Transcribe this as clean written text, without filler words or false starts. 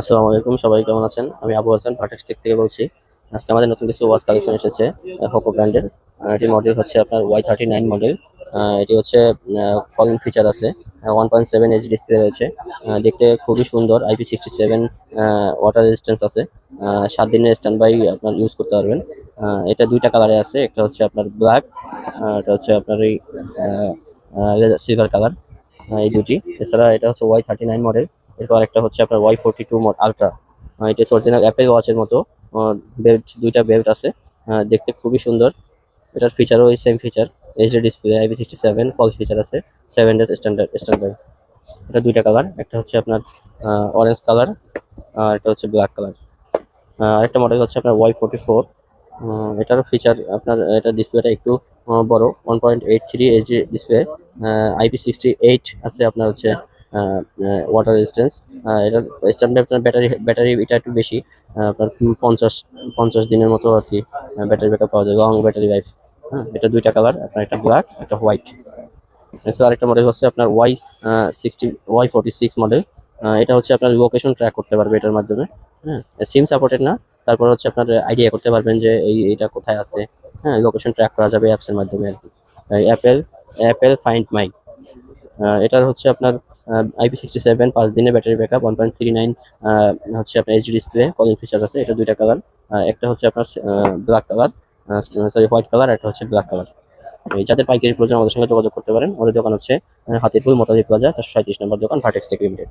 আসসালামু আলাইকুম, সবাই কেমন আছেন? আমি আবু হাসান ভার্টেক্স টেক থেকে বলছি। আজকে আমাদের নতুন কিছু ওয়াচ কালেকশন এসেছে পোকো ব্র্যান্ডের। এটির মডেল হচ্ছে আপনার Y39 মডেল। এটি হচ্ছে কলিং ফিচার আছে, 1.7 ইঞ্চ ডিসপ্লে রয়েছে। দেখতে খুবই সুন্দর, IP67 ওয়াটার রেজিস্ট্যান্স আছে। 7 দিনের স্ট্যান্ড বাই আপনার ইউজ করতে পারবেন। এটা দুইটা কালারে আছে, একটা হচ্ছে আপনার ব্ল্যাক, এটা হচ্ছে আপনার এই সিলভার কালার। এই দুটি। এছাড়া এটা হচ্ছে Y39 মডেল। এরপর একটা হচ্ছে আপনার Y42 আলট্রা। এটা হচ্ছে অরিজিনাল অ্যাপেল ওয়াচের মতো। বেল্ট, দুইটা বেল্ট আছে। দেখতে খুবই সুন্দর। এটার ফিচারও ওই same feature, HD display, IP67 call feature আছে, 7 ডেজ স্ট্যান্ডার্ড। এটা দুইটা কালার, একটা হচ্ছে আপনার অরেঞ্জ কালার, আর একটা হচ্ছে ব্ল্যাক কালার। আরেকটা মডেল হচ্ছে আপনার Y44। এটারও ফিচার আপনার, এটা ডিসপ্লেটা একটু বড়, 1.83 ডিসপ্লে। IP68 আছে আপনার হচ্ছে ওয়াটার রেজিস্ট্যান্স। এটার স্ট্যান্ডার্ড আপনার ব্যাটারি এটা একটু বেশি। আপনার 50 দিনের মতো আর কি ব্যাটারি ব্যাকআপ পাওয়া যায়, লং ব্যাটারি লাইফ। হ্যাঁ, এটা দুইটা কালার, আপনার একটা ব্ল্যাক, একটা হোয়াইট। এছাড়া আরেকটা মডেল হচ্ছে আপনার Y46 মডেল। এটা হচ্ছে আপনার লোকেশন ট্র্যাক করতে পারবে এটার মাধ্যমে। হ্যাঁ, সিম সাপোর্টেড না, তারপর হচ্ছে আপনার আইডিয়া করতে পারবেন যে এটা কোথায় আছে। হ্যাঁ, লোকেশন ট্র্যাক করা যাবে অ্যাপসের মাধ্যমে আর কি। Apple Apple find my. এটার হচ্ছে আপনার IP67, 5 দিনের ব্যাটারি ব্যাকআপ, 1.39 হচ্ছে আপনার এইচডি ডিসপ্লে, কলিং ফিচার আছে। এটা দুইটা কালার, একটা হচ্ছে আপনার black colour, sorry white colour, একটা হচ্ছে ব্ল্যাক কালার। এই যাদের পাইকারি প্রয়োজন আমাদের সঙ্গে যোগাযোগ করতে পারেন। আমাদের দোকান হচ্ছে হাতিরপুল মোতালি প্লাজা, 437 নম্বর দোকান, ভার্টেক্স টেক লিমিটেড।